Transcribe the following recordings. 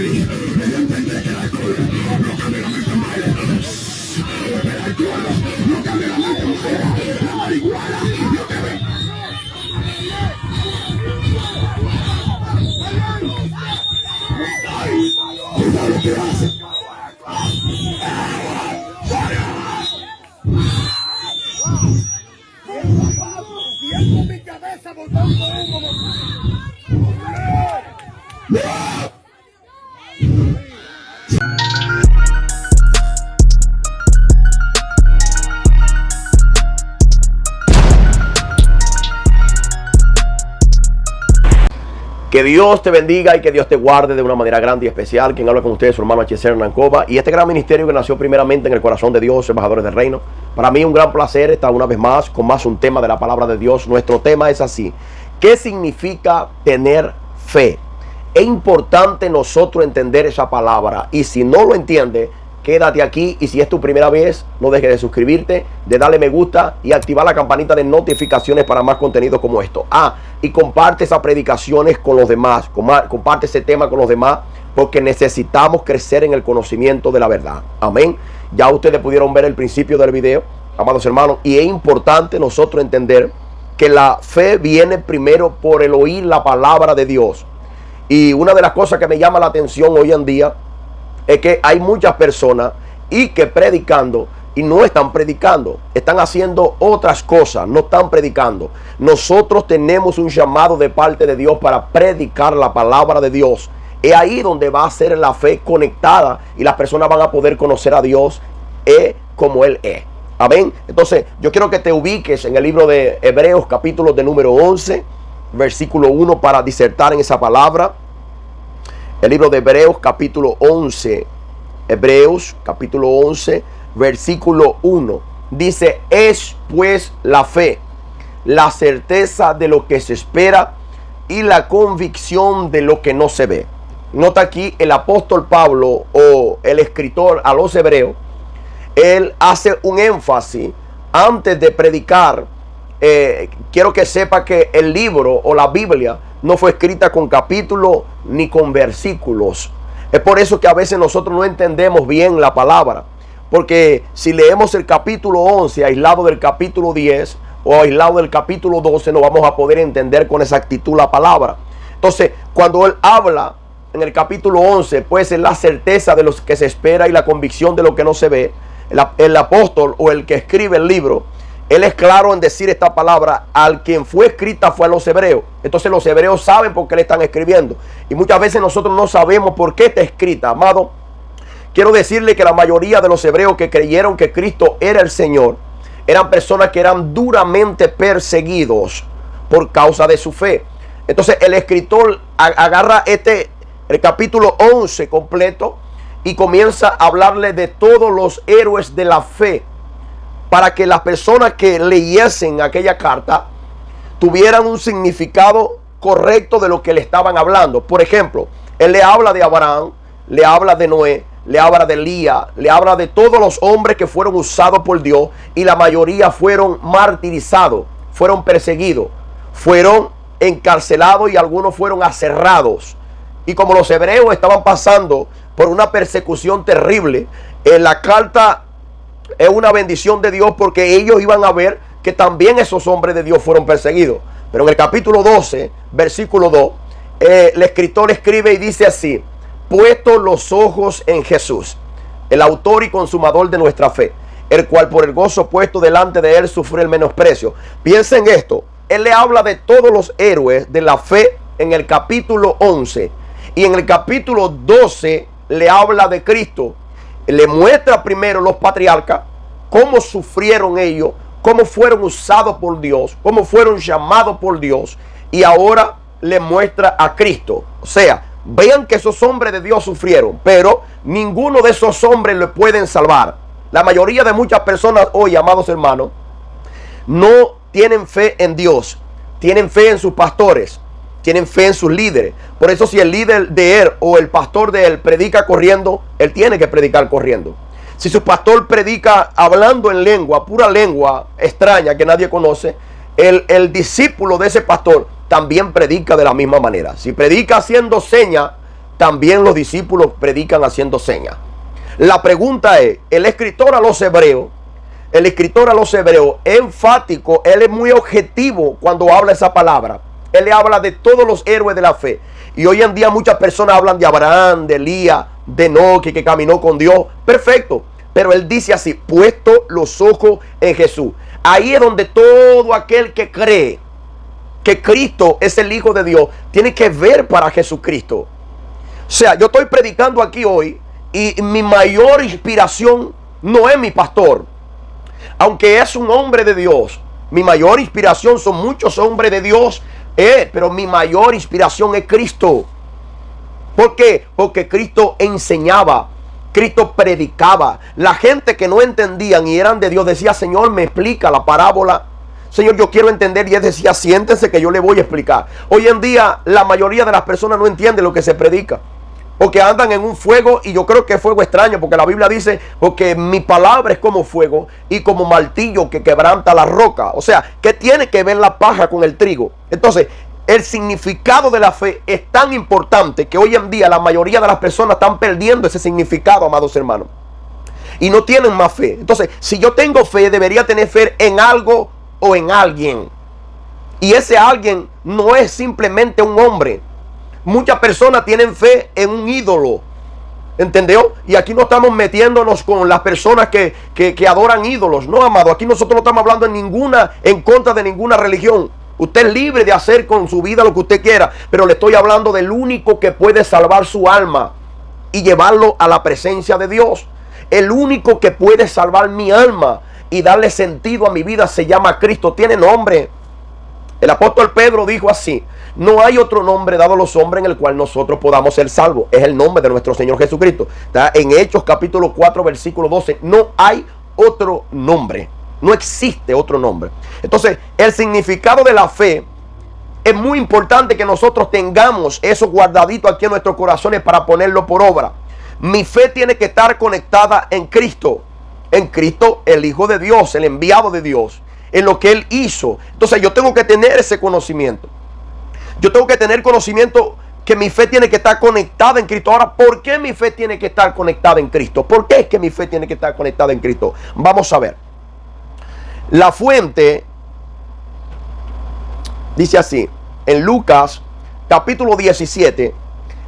Me dio a entender que el alcohol no cambia la mente mala. El alcohol no cambia la mente mala. La marihuana no cambia. Cuidado lo que hace. Viendo mi cabeza botando humo. Que Dios te bendiga y que Dios te guarde de una manera grande y especial. Quien habla con ustedes, su hermano H.C. Hernán Cova. Y este gran ministerio que nació primeramente en el corazón de Dios, embajadores del reino. Para mí un gran placer estar una vez más con más un tema de la palabra de Dios. Nuestro tema es así: ¿qué significa tener fe? Es importante nosotros entender esa palabra. Y si no lo entiendes, quédate aquí. Y si es tu primera vez, no dejes de suscribirte, de darle me gusta y activar la campanita de notificaciones para más contenido como esto. Y comparte esas predicaciones con los demás. Comparte ese tema con los demás, porque necesitamos crecer en el conocimiento de la verdad. Amén. Ya ustedes pudieron ver el principio del video, amados hermanos. Y es importante nosotros entender que la fe viene primero por el oír la palabra de Dios. Y una de las cosas que me llama la atención hoy en día es que hay muchas personas y que predicando y no están predicando, están haciendo otras cosas, no están predicando. Nosotros tenemos un llamado de parte de Dios para predicar la palabra de Dios. Es ahí donde va a ser la fe conectada y las personas van a poder conocer a Dios como Él es. Amén. Entonces yo quiero que te ubiques en el libro de Hebreos, capítulo de número 11, versículo 1, para disertar en esa palabra. El libro de Hebreos, capítulo 11, Hebreos, capítulo 11, versículo 1. Dice: es pues la fe, la certeza de lo que se espera y la convicción de lo que no se ve. Nota aquí el apóstol Pablo, o el escritor a los hebreos, él hace un énfasis antes de predicar. Quiero que sepa que el libro o la Biblia no fue escrita con capítulos ni con versículos. Es por eso que a veces nosotros no entendemos bien la palabra. Porque si leemos el capítulo 11 aislado del capítulo 10 o aislado del capítulo 12, no vamos a poder entender con exactitud la palabra. Entonces, cuando él habla en el capítulo 11, pues es la certeza de lo que se espera y la convicción de lo que no se ve. El apóstol o el que escribe el libro, él es claro en decir esta palabra: al quien fue escrita fue a los hebreos. Entonces los hebreos saben por qué le están escribiendo. Y muchas veces nosotros no sabemos por qué está escrita. Amado, quiero decirle que la mayoría de los hebreos que creyeron que Cristo era el Señor, eran personas que eran duramente perseguidos por causa de su fe. Entonces el escritor agarra el capítulo 11 completo y comienza a hablarle de todos los héroes de la fe, para que las personas que leyesen aquella carta tuvieran un significado correcto de lo que le estaban hablando. Por ejemplo, él le habla de Abraham, le habla de Noé, le habla de Elías, le habla de todos los hombres que fueron usados por Dios, y la mayoría fueron martirizados, fueron perseguidos, fueron encarcelados y algunos fueron aserrados. Y como los hebreos estaban pasando por una persecución terrible, en la carta es una bendición de Dios, porque ellos iban a ver que también esos hombres de Dios fueron perseguidos. Pero en el capítulo 12, versículo 2, el escritor escribe y dice así: puesto los ojos en Jesús, el autor y consumador de nuestra fe, el cual por el gozo puesto delante de él sufrió el menosprecio. Piensen en esto: él le habla de todos los héroes de la fe en el capítulo 11, y en el capítulo 12 le habla de Cristo. Le muestra primero los patriarcas, cómo sufrieron ellos, cómo fueron usados por Dios, cómo fueron llamados por Dios, y ahora le muestra a Cristo. O sea, vean que esos hombres de Dios sufrieron, pero ninguno de esos hombres le pueden salvar. La mayoría de muchas personas hoy, amados hermanos, no tienen fe en Dios, tienen fe en sus pastores, tienen fe en sus líderes. Por eso si el líder de él o el pastor de él predica corriendo, él tiene que predicar corriendo. Si su pastor predica hablando en lengua, pura lengua extraña que nadie conoce, el discípulo de ese pastor también predica de la misma manera. Si predica haciendo señas también los discípulos predican haciendo señas. La pregunta es, el escritor a los hebreos es enfático, él es muy objetivo cuando habla esa palabra. Él le habla de todos los héroes de la fe. Y hoy en día muchas personas hablan de Abraham, de Elías, de Enoc, que caminó con Dios. Perfecto. Pero él dice así, puesto los ojos en Jesús. Ahí es donde todo aquel que cree que Cristo es el Hijo de Dios tiene que ver para Jesucristo. O sea, yo estoy predicando aquí hoy y mi mayor inspiración no es mi pastor, aunque es un hombre de Dios. Mi mayor inspiración son muchos hombres de Dios, pero mi mayor inspiración es Cristo. ¿Por qué? Porque Cristo enseñaba, Cristo predicaba. La gente que no entendían y eran de Dios decía, Señor, me explica la parábola. Señor, yo quiero entender. Y él decía, siéntense que yo le voy a explicar. Hoy en día la mayoría de las personas no entienden lo que se predica, porque andan en un fuego, y yo creo que es fuego extraño, porque la Biblia dice, porque mi palabra es como fuego y como martillo que quebranta la roca. O sea, ¿qué tiene que ver la paja con el trigo? Entonces, el significado de la fe es tan importante que hoy en día la mayoría de las personas están perdiendo ese significado, amados hermanos, y no tienen más fe. Entonces, si yo tengo fe, debería tener fe en algo o en alguien. Y ese alguien no es simplemente un hombre. Muchas personas tienen fe en un ídolo, ¿entendió? Y aquí no estamos metiéndonos con las personas que adoran ídolos. No, amado, aquí nosotros no estamos hablando en contra de ninguna religión. Usted es libre de hacer con su vida lo que usted quiera, pero le estoy hablando del único que puede salvar su alma y llevarlo a la presencia de Dios. El único que puede salvar mi alma y darle sentido a mi vida se llama Cristo. Tiene nombre. El apóstol Pedro dijo así: no hay otro nombre dado a los hombres en el cual nosotros podamos ser salvos. Es el nombre de nuestro Señor Jesucristo. Está en Hechos capítulo 4 versículo 12. No hay otro nombre. No existe otro nombre. Entonces, el significado de la fe es muy importante que nosotros tengamos eso guardadito aquí en nuestros corazones para ponerlo por obra. Mi fe tiene que estar conectada en Cristo. En Cristo, el Hijo de Dios, el enviado de Dios, en lo que Él hizo. Entonces, yo tengo que tener ese conocimiento. Yo tengo que tener conocimiento que mi fe tiene que estar conectada en Cristo. Ahora, ¿por qué mi fe tiene que estar conectada en Cristo? ¿Por qué es que mi fe tiene que estar conectada en Cristo? Vamos a ver. La fuente dice así, en Lucas capítulo 17,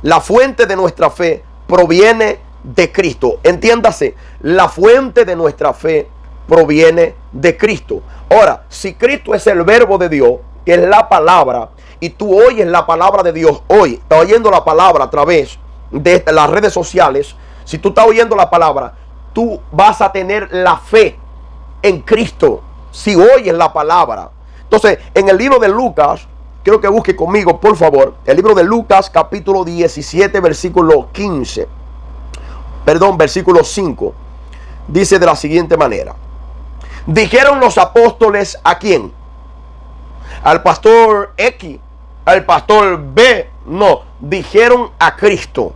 la fuente de nuestra fe proviene de Cristo. Entiéndase, la fuente de nuestra fe proviene de Cristo. Ahora, si Cristo es el verbo de Dios, que es la palabra, y tú oyes la palabra de Dios hoy, estás oyendo la palabra a través de las redes sociales, si tú estás oyendo la palabra, tú vas a tener la fe en Cristo. Si oyes la palabra. Entonces, en el libro de Lucas, quiero que busque conmigo, por favor, el libro de Lucas, capítulo 17, versículo 15. Perdón, versículo 5. Dice de la siguiente manera: dijeron los apóstoles, ¿a quién? Al pastor X, al pastor B. No, dijeron a Cristo,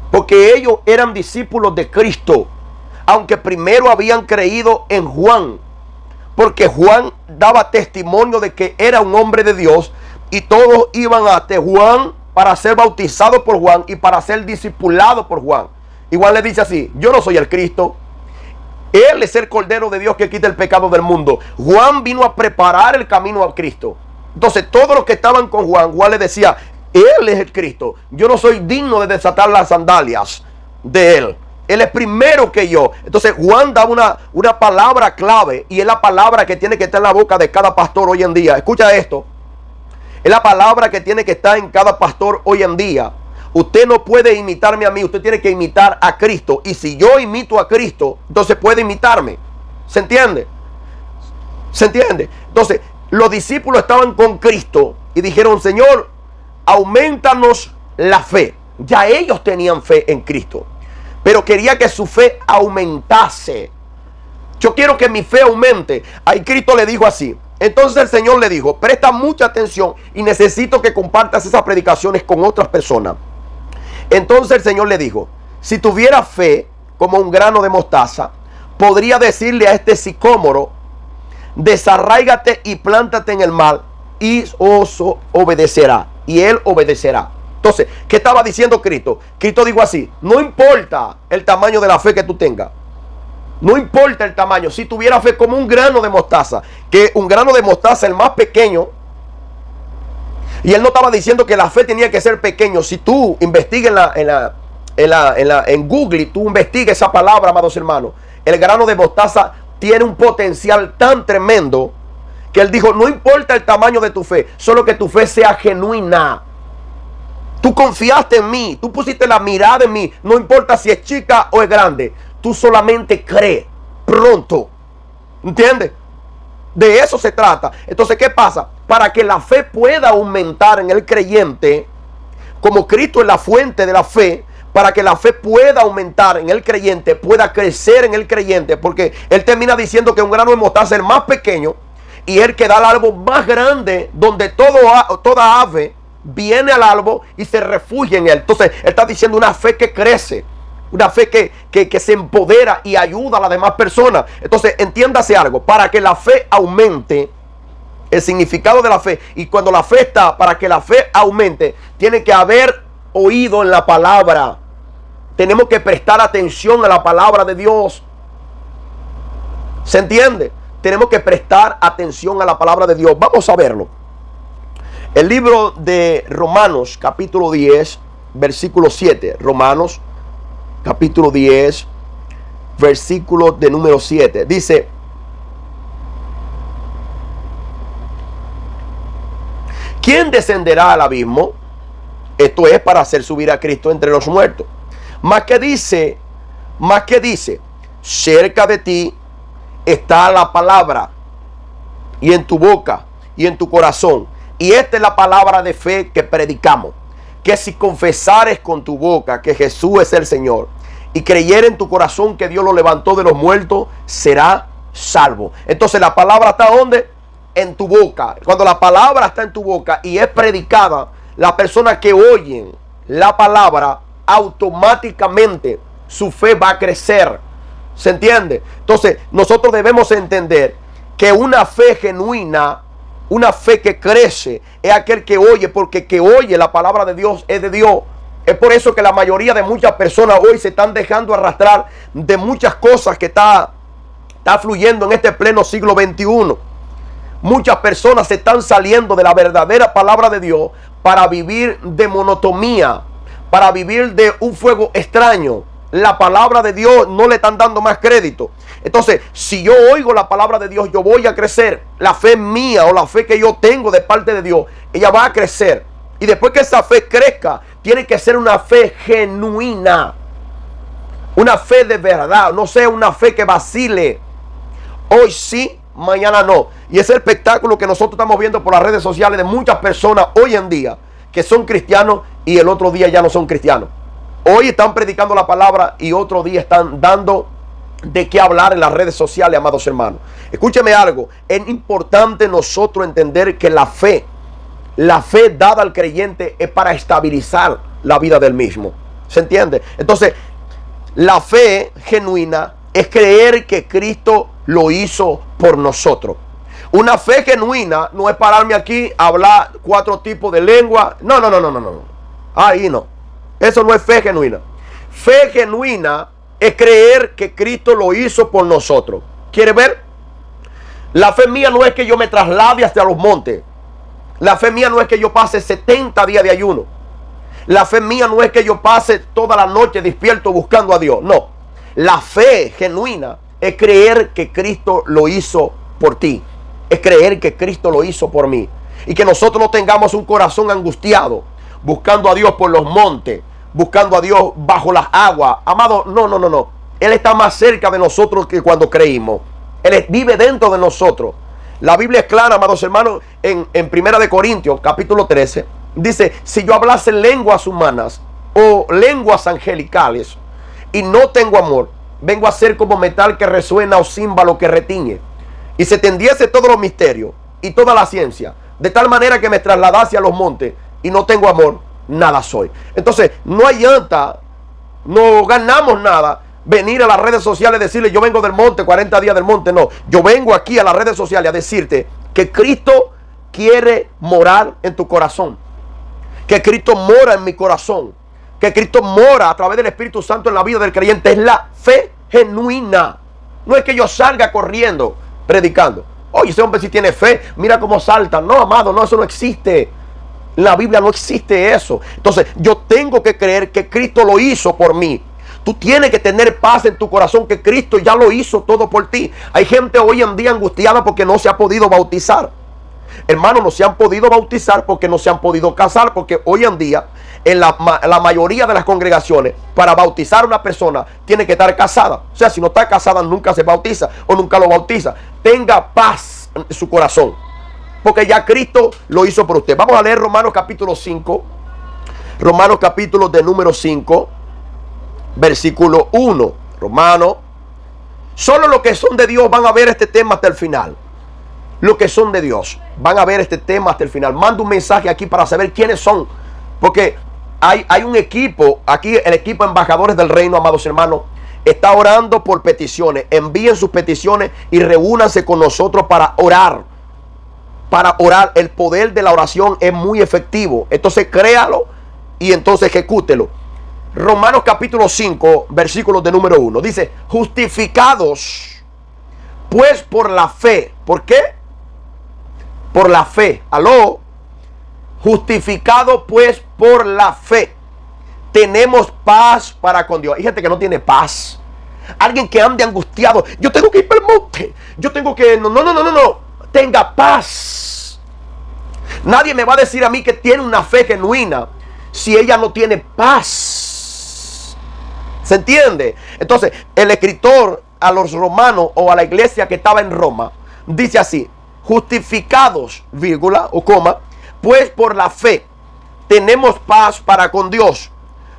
porque ellos eran discípulos de Cristo, aunque primero habían creído en Juan, porque Juan daba testimonio de que era un hombre de Dios, y todos iban ante Juan para ser bautizados por Juan y para ser discipulados por Juan. Y Juan le dice así: yo no soy el Cristo, Él es el Cordero de Dios que quita el pecado del mundo. Juan vino a preparar el camino a Cristo. Entonces todos los que estaban con Juan, Juan le decía: Él es el Cristo, yo no soy digno de desatar las sandalias de Él. Él es primero que yo. Entonces Juan da una palabra clave, y es la palabra que tiene que estar en la boca de cada pastor hoy en día. Escucha esto. Es la palabra que tiene que estar en cada pastor hoy en día. Usted no puede imitarme a mí, usted tiene que imitar a Cristo. Y si yo imito a Cristo, entonces puede imitarme. ¿Se entiende? ¿Se entiende? Entonces, los discípulos estaban con Cristo y dijeron: Señor, aumentanos la fe. Ya ellos tenían fe en Cristo, pero quería que su fe aumentase. Yo quiero que mi fe aumente. Ahí Cristo le dijo así. Entonces el Señor le dijo: presta mucha atención y necesito que compartas esas predicaciones con otras personas. Entonces el Señor le dijo: si tuviera fe como un grano de mostaza, podría decirle a este sicómoro: desarráigate y plántate en el mar, y os obedecerá. Y él obedecerá. Entonces, ¿qué estaba diciendo Cristo? Cristo dijo así: no importa el tamaño de la fe que tú tengas. No importa el tamaño. Si tuviera fe como un grano de mostaza, que un grano de mostaza, el más pequeño. Y él no estaba diciendo que la fe tenía que ser pequeño. Si tú investigas en Google y tú investigas esa palabra, amados hermanos, el grano de mostaza tiene un potencial tan tremendo que él dijo: no importa el tamaño de tu fe, solo que tu fe sea genuina. Tú confiaste en mí, tú pusiste la mirada en mí, no importa si es chica o es grande, tú solamente crees pronto. ¿Entiendes? De eso se trata. Entonces, ¿qué pasa? Para que la fe pueda aumentar en el creyente, como Cristo es la fuente de la fe, para que la fe pueda aumentar en el creyente, pueda crecer en el creyente, porque él termina diciendo que un grano de mostaza es el más pequeño y él que da al árbol más grande, donde toda ave viene al árbol y se refugia en él. Entonces, él está diciendo una fe que crece, una fe que se empodera y ayuda a las demás personas. Entonces, entiéndase algo: para que la fe aumente, el significado de la fe, y cuando la fe está, para que la fe aumente, tiene que haber oído en la palabra. Tenemos que prestar atención a la palabra de Dios. ¿Se entiende? Tenemos que prestar atención a la palabra de Dios. Vamos a verlo. El libro de Romanos, capítulo 10, versículo 7. Romanos, capítulo 10, versículo de número 7. Dice: ¿quién descenderá al abismo? Esto es para hacer subir a Cristo entre los muertos. Más que dice, cerca de ti está la palabra, y en tu boca y en tu corazón. Y esta es la palabra de fe que predicamos: que si confesares con tu boca que Jesús es el Señor, y creyeres en tu corazón que Dios lo levantó de los muertos, será salvo. Entonces, la palabra está ¿dónde? En tu boca. Cuando la palabra está en tu boca y es predicada, las personas que oyen la palabra, automáticamente su fe va a crecer. ¿Se entiende? Entonces, nosotros debemos entender que una fe genuina, una fe que crece, es aquel que oye, porque que oye la palabra de Dios es de Dios. Es por eso que la mayoría de muchas personas hoy se están dejando arrastrar de muchas cosas que está fluyendo en este pleno siglo XXI. Muchas personas se están saliendo de la verdadera palabra de Dios para vivir de monotonía, para vivir de un fuego extraño. La palabra de Dios no le están dando más crédito. Entonces, si yo oigo la palabra de Dios, yo voy a crecer. La fe mía o la fe que yo tengo de parte de Dios, ella va a crecer. Y después que esa fe crezca, tiene que ser una fe genuina, una fe de verdad, no sea una fe que vacile. Hoy sí, mañana no. Y ese es el espectáculo que nosotros estamos viendo por las redes sociales de muchas personas hoy en día que son cristianos y el otro día ya no son cristianos. Hoy están predicando la palabra y otro día están dando de qué hablar en las redes sociales, amados hermanos. Escúcheme algo: es importante nosotros entender que la fe dada al creyente es para estabilizar la vida del mismo. ¿Se entiende? Entonces, la fe genuina es creer que Cristo lo hizo por nosotros. Una fe genuina no es pararme aquí a hablar 4 tipos de lengua. No. Ahí no. Eso no es fe genuina. Fe genuina es creer que Cristo lo hizo por nosotros. ¿Quiere ver? La fe mía no es que yo me traslade hasta los montes. La fe mía no es que yo pase 70 días de ayuno. La fe mía no es que yo pase toda la noche despierto buscando a Dios. No. La fe genuina es creer que Cristo lo hizo por ti. Es creer que Cristo lo hizo por mí. Y que nosotros no tengamos un corazón angustiado, buscando a Dios por los montes, buscando a Dios bajo las aguas. Amado, no. Él está más cerca de nosotros que cuando creímos. Él vive dentro de nosotros. La Biblia es clara, amados hermanos, en 1 Corintios, capítulo 13. Dice: si yo hablase lenguas humanas o lenguas angelicales y no tengo amor, vengo a ser como metal que resuena o címbalo que retiñe. Y se tendiese todos los misterios y toda la ciencia, de tal manera que me trasladase a los montes, y no tengo amor, nada soy. Entonces, no hay llanta, no ganamos nada venir a las redes sociales y decirle: yo vengo del monte, 40 días del monte. No, yo vengo aquí a las redes sociales a decirte que Cristo quiere morar en tu corazón, que Cristo mora en mi corazón, que Cristo mora a través del Espíritu Santo en la vida del creyente, es la fe genuina. No es que yo salga corriendo predicando. Oye, ese hombre sí tiene fe, mira cómo salta. No, amado, no, eso no existe. En la Biblia no existe eso. Entonces yo tengo que creer que Cristo lo hizo por mí. Tú tienes que tener paz en tu corazón, que Cristo ya lo hizo todo por ti. Hay gente hoy en día angustiada porque no se ha podido bautizar. Hermanos, no se han podido bautizar porque no se han podido casar, porque hoy en día en la mayoría de las congregaciones, para bautizar a una persona tiene que estar casada. O sea, si no está casada nunca se bautiza o nunca lo bautiza. Tenga paz en su corazón, porque ya Cristo lo hizo por usted. Vamos a leer Romanos capítulo 5. Romanos capítulo de número 5, versículo 1. Romanos. Solo los que son de Dios van a ver este tema hasta el final. Los que son de Dios van a ver este tema hasta el final. Manda un mensaje aquí para saber quiénes son, porque hay un equipo aquí, el equipo Embajadores del Reino, amados hermanos, está orando por peticiones. Envíen sus peticiones y reúnanse con nosotros para orar. Para orar. El poder de la oración es muy efectivo. Entonces créalo y entonces ejecútelo. Romanos capítulo 5, versículos de número 1. Dice, justificados pues por la fe. ¿Por qué? Por la fe. Aló. Justificados pues por la fe, tenemos paz para con Dios. Hay gente que no tiene paz. Alguien que ande angustiado. Yo tengo que ir para el monte. Yo tengo que... No. Tenga paz. Nadie me va a decir a mí que tiene una fe genuina si ella no tiene paz. ¿Se entiende? Entonces, el escritor a los romanos o a la iglesia que estaba en Roma dice así: justificados, vírgula o coma, pues por la fe tenemos paz para con Dios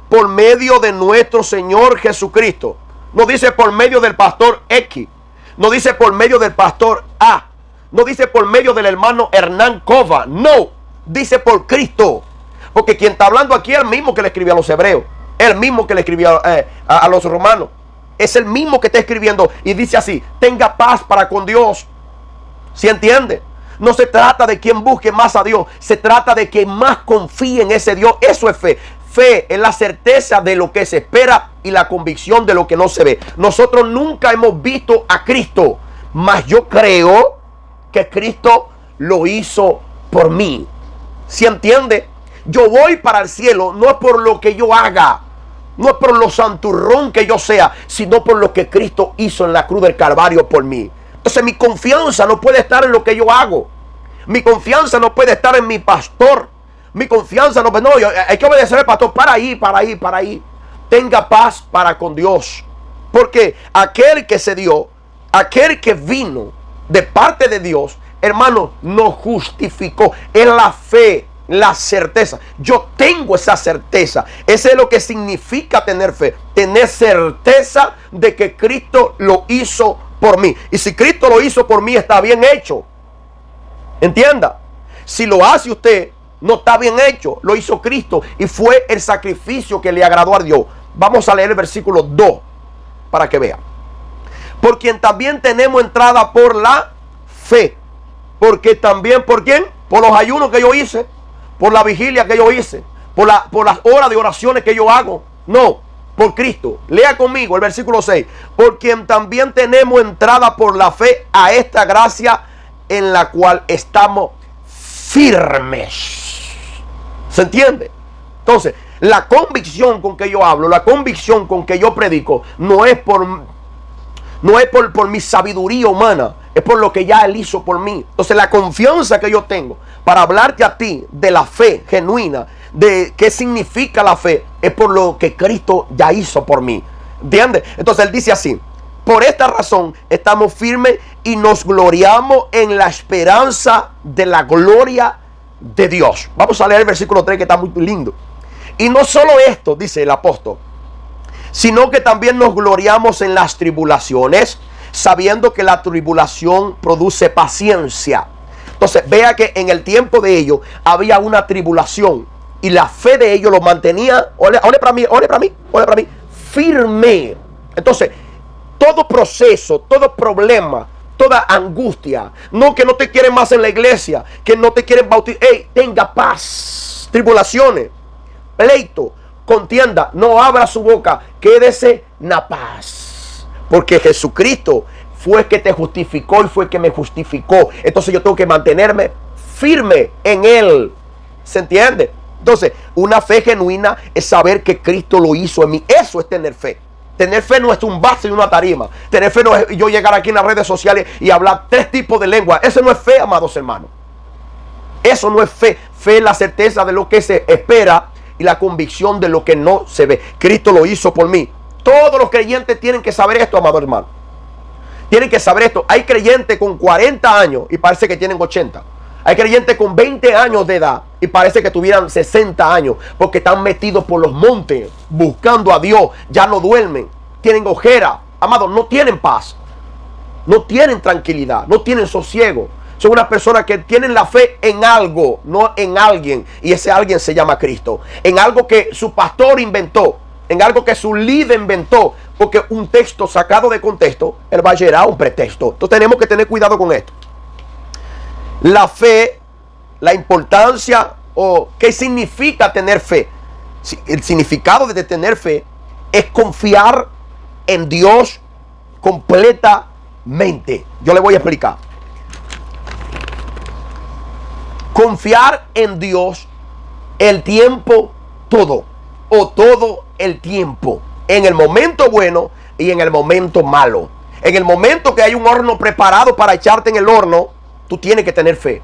por medio de nuestro Señor Jesucristo. No dice por medio del pastor X, no dice por medio del pastor A, no dice por medio del hermano Hernán Cova, no, dice por Cristo. Porque quien está hablando aquí es el mismo que le escribió a los hebreos, el mismo que le escribió a los romanos, es el mismo que está escribiendo y dice así: tenga paz para con Dios. ¿Sí entiende? No se trata de quien busque más a Dios, se trata de quien más confíe en ese Dios. Eso es fe. Fe es la certeza de lo que se espera y la convicción de lo que no se ve. Nosotros nunca hemos visto a Cristo, mas yo creo que Cristo lo hizo por mí. ¿Sí entiende? Yo voy para el cielo no es por lo que yo haga, no es por lo santurrón que yo sea, sino por lo que Cristo hizo en la cruz del Calvario por mí. Entonces mi confianza no puede estar en lo que yo hago. Mi confianza no puede estar en mi pastor. Mi confianza no, hay que obedecer al pastor. Para ahí. Tenga paz para con Dios. Porque aquel que se dio, aquel que vino de parte de Dios, hermano, nos justificó. Es la fe, la certeza. Yo tengo esa certeza. Ese es lo que significa tener fe. Tener certeza de que Cristo lo hizo por mí. Y si Cristo lo hizo por mí, está bien hecho. Entienda. Si lo hace usted, no está bien hecho. Lo hizo Cristo y fue el sacrificio que le agradó a Dios. Vamos a leer el versículo 2 para que vean. Por quien también tenemos entrada por la fe. Porque también, ¿por quién? Por los ayunos que yo hice, por la vigilia que yo hice, por las horas de oraciones que yo hago. No, por Cristo. Lea conmigo el versículo 6. Por quien también tenemos entrada por la fe a esta gracia en la cual estamos firmes. ¿Se entiende? Entonces, la convicción con que yo hablo, la convicción con que yo predico, no es por mi sabiduría humana, es por lo que ya Él hizo por mí. Entonces, la confianza que yo tengo para hablarte a ti de la fe genuina, de qué significa la fe, es por lo que Cristo ya hizo por mí. ¿Entiendes? Entonces, Él dice así: por esta razón estamos firmes y nos gloriamos en la esperanza de la gloria de Dios. Vamos a leer el versículo 3 que está muy lindo. Y no solo esto, dice el apóstol, sino que también nos gloriamos en las tribulaciones, sabiendo que la tribulación produce paciencia. Entonces vea que en el tiempo de ellos había una tribulación y la fe de ellos los mantenía, ore para mí, firme. Entonces, todo proceso, todo problema, toda angustia, no que no te quieren más en la iglesia, que no te quieren bautizar, tenga paz. tribulaciones, pleito, contienda, no abra su boca, quédese en la paz. Porque Jesucristo fue el que te justificó y fue el que me justificó. Entonces yo tengo que mantenerme firme en Él. ¿Se entiende? Entonces, una fe genuina es saber que Cristo lo hizo en mí. Eso es tener fe. Tener fe no es un vaso y una tarima. Tener fe no es yo llegar aquí en las redes sociales y hablar 3 tipos de lengua. Eso no es fe, amados hermanos. Eso no es fe. Fe es la certeza de lo que se espera y la convicción de lo que no se ve. Cristo lo hizo por mí. Todos los creyentes tienen que saber esto, amados hermanos. Tienen que saber esto. Hay creyentes con 40 años y parece que tienen 80. Hay creyentes con 20 años de edad y parece que tuvieran 60 años porque están metidos por los montes buscando a Dios. Ya no duermen, tienen ojera. Amados, no tienen paz, no tienen tranquilidad, no tienen sosiego. Son unas personas que tienen la fe en algo, no en alguien. Y ese alguien se llama Cristo. En algo que su pastor inventó, en algo que su líder inventó. Porque un texto sacado de contexto, él va a llenar un pretexto. Entonces tenemos que tener cuidado con esto. La fe, la importancia o qué significa tener fe. El significado de tener fe es confiar en Dios completamente. Yo le voy a explicar. Confiar en Dios el tiempo todo o todo el tiempo. En el momento bueno y en el momento malo. En el momento que hay un horno preparado para echarte en el horno, tú tienes que tener fe.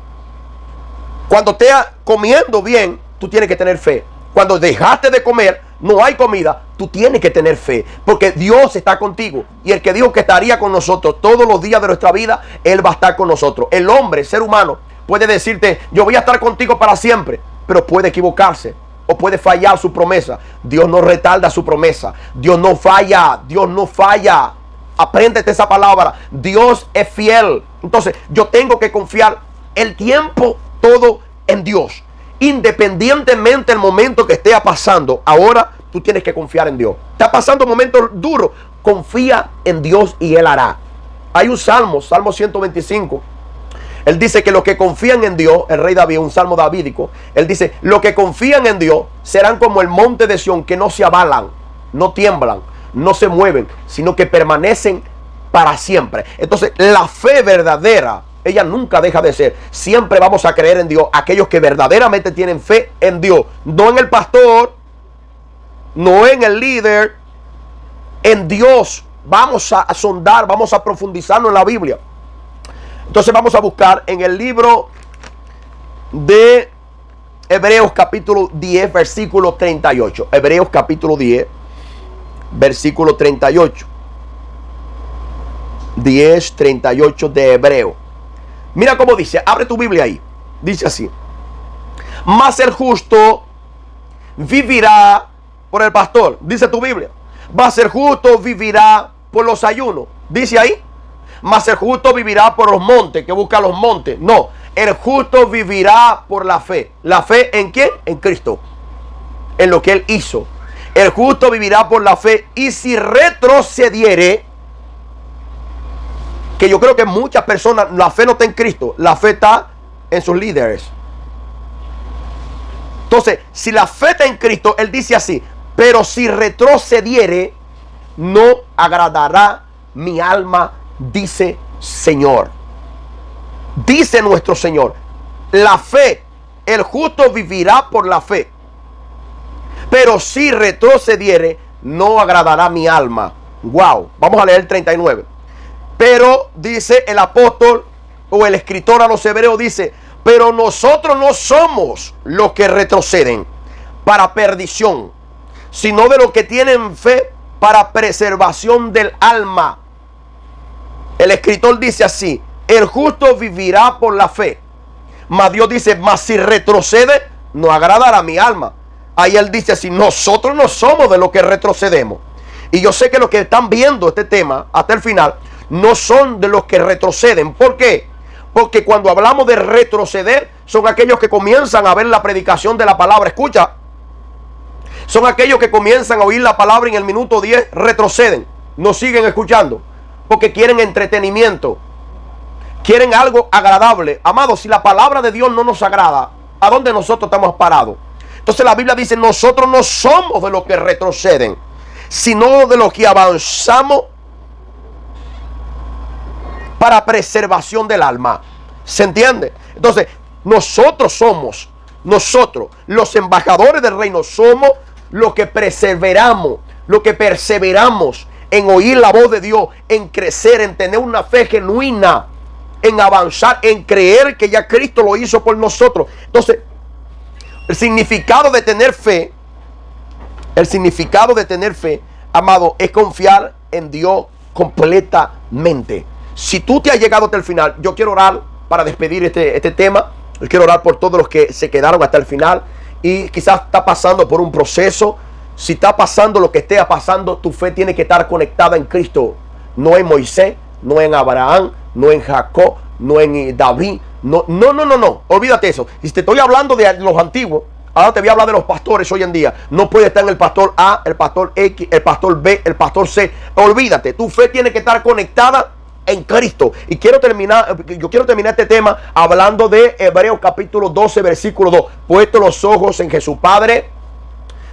Cuando estés comiendo bien, tú tienes que tener fe. Cuando dejaste de comer, no hay comida, tú tienes que tener fe. Porque Dios está contigo. Y el que dijo que estaría con nosotros todos los días de nuestra vida, Él va a estar con nosotros. El hombre, el ser humano, puede decirte, yo voy a estar contigo para siempre. Pero puede equivocarse. O puede fallar su promesa. Dios no retarda su promesa. Dios no falla. Dios no falla. Apréndete esa palabra. Dios es fiel. Entonces yo tengo que confiar el tiempo todo en Dios. Independientemente del momento que esté pasando. Ahora tú tienes que confiar en Dios. Está pasando momentos duros. Confía en Dios y Él hará. Hay un salmo, Salmo 125. Él dice que los que confían en Dios, el rey David, un salmo davídico. Él dice, los que confían en Dios serán como el monte de Sión, que no se abalan, no tiemblan, no se mueven, sino que permanecen para siempre. Entonces la fe verdadera, ella nunca deja de ser. Siempre vamos a creer en Dios. Aquellos que verdaderamente tienen fe en Dios, no en el pastor, no en el líder, en Dios. Vamos a sondar, vamos a profundizarnos en la Biblia. Entonces vamos a buscar en el libro de Hebreos capítulo 10, versículo 38. Hebreos capítulo 10, versículo 38. 10, 38 de Hebreo. Mira cómo dice, abre tu Biblia ahí. Dice así: mas el justo vivirá por el pastor. Dice tu Biblia. Mas el justo vivirá por los ayunos. Dice ahí. Mas el justo vivirá por los montes, que busca los montes. No, el justo vivirá por la fe. ¿La fe en quién? En Cristo. En lo que Él hizo. El justo vivirá por la fe. Y si retrocediere, que yo creo que muchas personas, la fe no está en Cristo, la fe está en sus líderes. Entonces, si la fe está en Cristo, Él dice así: pero si retrocediere, no agradará mi alma, dice Señor. Dice nuestro Señor. La fe, el justo vivirá por la fe. Pero si retrocediere, no agradará mi alma. Wow. Vamos a leer el 39. Pero dice el apóstol o el escritor a los hebreos, dice: pero nosotros no somos los que retroceden para perdición, sino de los que tienen fe para preservación del alma. El escritor dice así: el justo vivirá por la fe. Mas Dios dice: mas si retrocede, no agradará mi alma. Ahí Él dice así: nosotros no somos de los que retrocedemos. Y yo sé que los que están viendo este tema hasta el final no son de los que retroceden. ¿Por qué? Porque cuando hablamos de retroceder, son aquellos que comienzan a ver la predicación de la palabra. Escucha. Son aquellos que comienzan a oír la palabra y en el minuto 10 retroceden. No siguen escuchando. Porque quieren entretenimiento. Quieren algo agradable. Amados, si la palabra de Dios no nos agrada, ¿a dónde nosotros estamos parados? Entonces la Biblia dice, nosotros no somos de los que retroceden, sino de los que avanzamos para preservación del alma. ¿Se entiende? Entonces, nosotros, los embajadores del reino, somos los que perseveramos en oír la voz de Dios, en crecer, en tener una fe genuina, en avanzar, en creer que ya Cristo lo hizo por nosotros. Entonces, el significado de tener fe, amado, es confiar en Dios completamente. Si tú te has llegado hasta el final, yo quiero orar para despedir este tema. Yo quiero orar por todos los que se quedaron hasta el final y quizás está pasando por un proceso. Si está pasando lo que esté pasando, tu fe tiene que estar conectada en Cristo, no en Moisés, no en Abraham, no en Jacob, no en David. No, olvídate eso. Y si te estoy hablando de los antiguos, ahora te voy a hablar de los pastores hoy en día. No puede estar en el pastor A, el pastor X, el pastor B, el pastor C. Olvídate, tu fe tiene que estar conectada en Cristo. Y yo quiero terminar este tema hablando de Hebreos capítulo 12, versículo 2. Puesto los ojos en Jesús. Padre,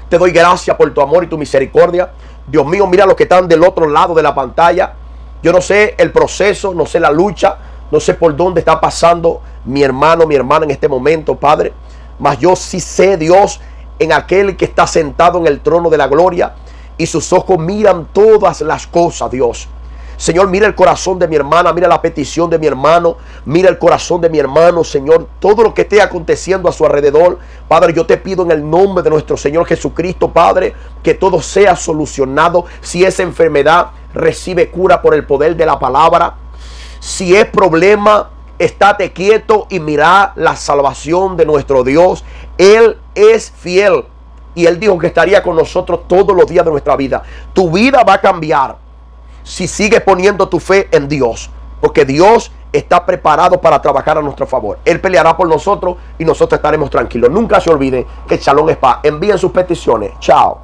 te doy gracias por tu amor y tu misericordia. Dios mío, mira los que están del otro lado de la pantalla. Yo no sé el proceso, no sé la lucha, no sé por dónde está pasando mi hermano, mi hermana en este momento, Padre. Mas yo sí sé, Dios, en aquel que está sentado en el trono de la gloria y sus ojos miran todas las cosas, Dios. Señor, mira el corazón de mi hermana, mira la petición de mi hermano, mira el corazón de mi hermano, Señor, todo lo que esté aconteciendo a su alrededor. Padre, yo te pido en el nombre de nuestro Señor Jesucristo, Padre, que todo sea solucionado. Si es enfermedad, recibe cura por el poder de la palabra. Si es problema, estate quieto y mira la salvación de nuestro Dios. Él es fiel y Él dijo que estaría con nosotros todos los días de nuestra vida. Tu vida va a cambiar si sigues poniendo tu fe en Dios, porque Dios está preparado para trabajar a nuestro favor. Él peleará por nosotros y nosotros estaremos tranquilos. Nunca se olviden que Shalom es paz. Envíen sus peticiones. Chao.